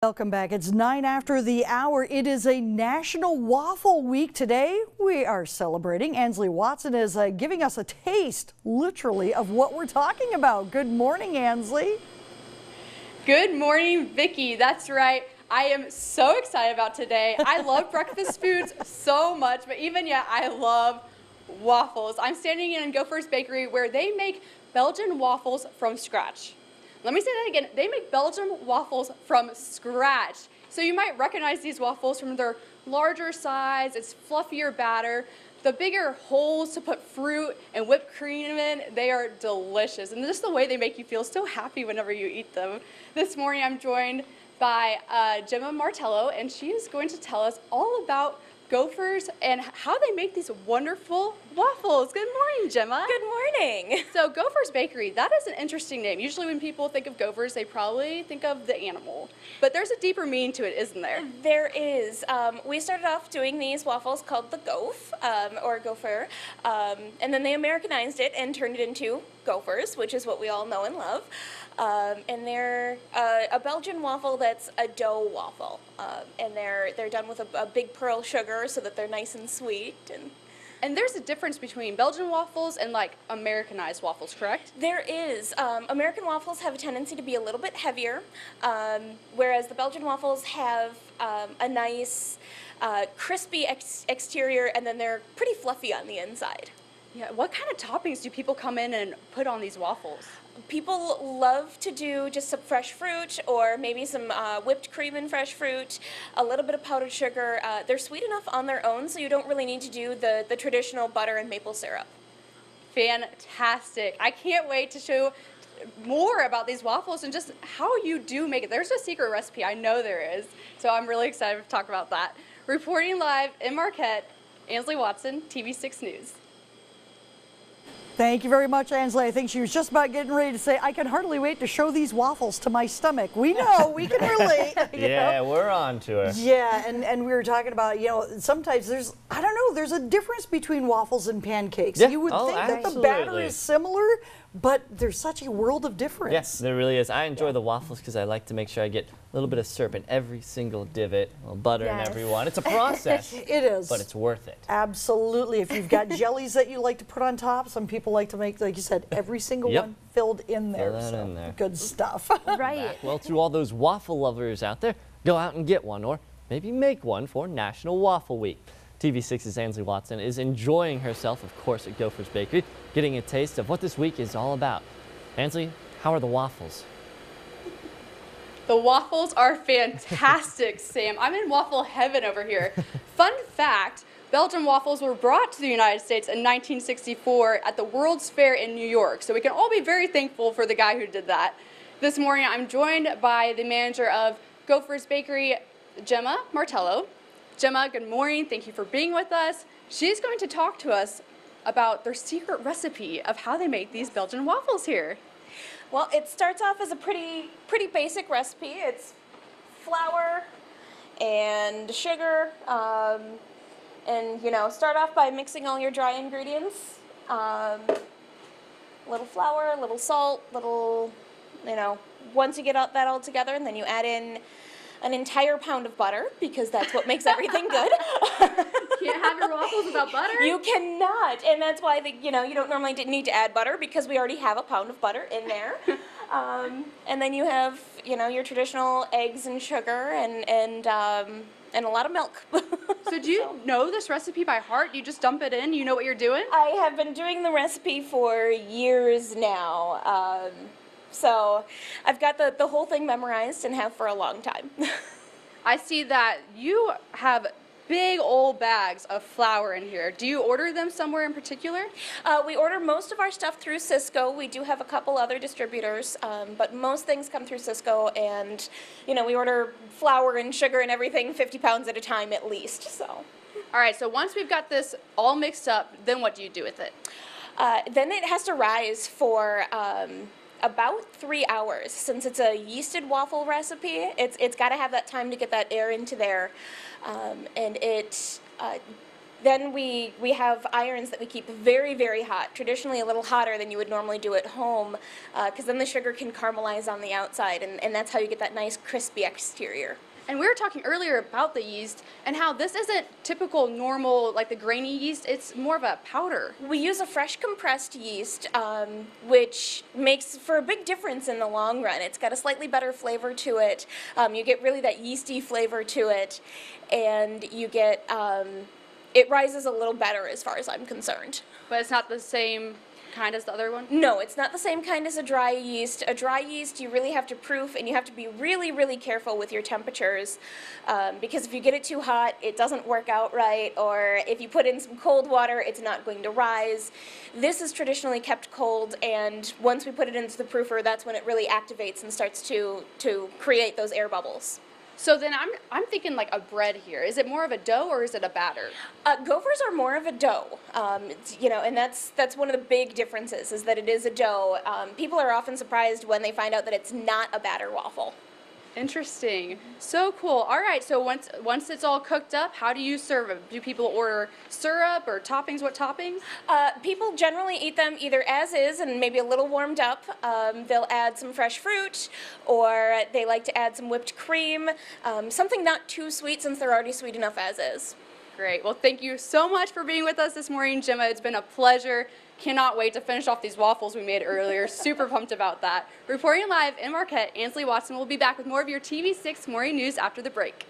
Welcome back. It's 9 after the hour. It is a National Waffle Week today. We are celebrating. Ansley Watson is giving us a taste, literally, of what we're talking about. Good morning, Ansley. Good morning, Vicki. That's right. I am so excited about today. I love breakfast foods so much, but even yet, I love waffles. I'm standing in Gophers Bakery where they make Belgian waffles from scratch. Let me say that again. They make Belgian waffles from scratch. So you might recognize these waffles from their larger size, it's fluffier batter, the bigger holes to put fruit and whipped cream in. They are delicious. And just the way they make you feel so happy whenever you eat them. This morning I'm joined by Gemma Martello, and she is going to tell us all about Gophers and how they make these wonderful waffles. Good morning, Gemma. Good morning. So Gophers Bakery, that is an interesting name. Usually when people think of Gophers, they probably think of the animal. But there's a deeper meaning to it, isn't there? There is. We started off doing these waffles called the Goph, or Gopher, and then they Americanized it and turned it into Gophers, which is what we all know and love. And they're a Belgian waffle that's a dough waffle, and they're done with a big pearl sugar so that they're nice and sweet. And there's a difference between Belgian waffles and like Americanized waffles, correct? There is. American waffles have a tendency to be a little bit heavier, whereas the Belgian waffles have a nice crispy exterior, and then they're pretty fluffy on the inside. Yeah, what kind of toppings do people come in and put on these waffles? People love to do just some fresh fruit, or maybe some whipped cream and fresh fruit, a little bit of powdered sugar. They're sweet enough on their own, so you don't really need to do the traditional butter and maple syrup. Fantastic. I can't wait to show more about these waffles and just how you do make it. There's a secret recipe, I know there is, so I'm really excited to talk about that. Reporting live in Marquette, Ansley Watson, TV6 News. Thank you very much, Ansley. I think she was just about getting ready to say, I can hardly wait to show these waffles to my stomach. We know, we can relate. Yeah, we're on to her. Yeah, and we were talking about, sometimes there's, I don't know, there's a difference between waffles and pancakes. Yeah. You would think that the absolutely. batter is similar, but there's such a world of difference. Yes, there really is. I enjoy the waffles because I like to make sure I get a little bit of syrup in every single divot, a little butter in every one. It's a process. It is. But it's worth it. Absolutely. If you've got jellies that you like to put on top, some people like to make, like you said, every single one filled in there. Fill that in there. Good stuff. Right. Well, to all those waffle lovers out there, go out and get one, or maybe make one for National Waffle Week. TV6's Ansley Watson is enjoying herself, of course, at Gophers Bakery, getting a taste of what this week is all about. Ansley, how are the waffles? The waffles are fantastic, Sam. I'm in waffle heaven over here. Fun fact, Belgian waffles were brought to the United States in 1964 at the World's Fair in New York. So we can all be very thankful for the guy who did that. This morning, I'm joined by the manager of Gophers Bakery, Gemma Martello. Gemma, good morning. Thank you for being with us. She's going to talk to us about their secret recipe of how they make these Belgian waffles here. Well, it starts off as a pretty basic recipe. It's flour and sugar, and start off by mixing all your dry ingredients. A little flour, a little salt, once you get that all together, and then you add in an entire pound of butter, because that's what makes everything good. Can't have your waffles without butter? You cannot, and that's why you don't normally need to add butter, because we already have a pound of butter in there. And then you have your traditional eggs and sugar and a lot of milk. So do you know this recipe by heart? You just dump it in, you know what you're doing? I have been doing the recipe for years now. So I've got the whole thing memorized and have for a long time. I see that you have big old bags of flour in here. Do you order them somewhere in particular? We order most of our stuff through Cisco. We do have a couple other distributors, but most things come through Cisco, and we order flour and sugar and everything 50 pounds at a time at least. So. All right, so once we've got this all mixed up, then what do you do with it? Then it has to rise for about 3 hours. Since it's a yeasted waffle recipe, it's got to have that time to get that air into there, and it Then we have irons that we keep very, very hot, traditionally a little hotter than you would normally do at home, because then the sugar can caramelize on the outside, and that's how you get that nice crispy exterior. And we were talking earlier about the yeast and how this isn't typical normal, like the grainy yeast, it's more of a powder. We use a fresh compressed yeast, which makes for a big difference in the long run. It's got a slightly better flavor to it. You get really that yeasty flavor to it, and you get, it rises a little better as far as I'm concerned. But it's not the same kind as the other one? No, it's not the same kind as a dry yeast. A dry yeast you really have to proof, and you have to be really, really careful with your temperatures, because if you get it too hot, it doesn't work out right, or if you put in some cold water, it's not going to rise. This is traditionally kept cold, and once we put it into the proofer, that's when it really activates and starts to create those air bubbles. So then I'm thinking like a bread here. Is it more of a dough or is it a batter? Gophers are more of a dough, you know, and that's one of the big differences is that it is a dough. People are often surprised when they find out that it's not a batter waffle. Interesting. So cool. All right, so once it's all cooked up, how do you serve it? Do people order syrup or toppings? What toppings? People generally eat them either as is and maybe a little warmed up. They'll add some fresh fruit, or they like to add some whipped cream, something not too sweet since they're already sweet enough as is. Great. Well, thank you so much for being with us this morning, Gemma. It's been a pleasure. Cannot wait to finish off these waffles we made earlier. Super pumped about that. Reporting live in Marquette, Ansley Watson will be back with more of your TV6 morning news after the break.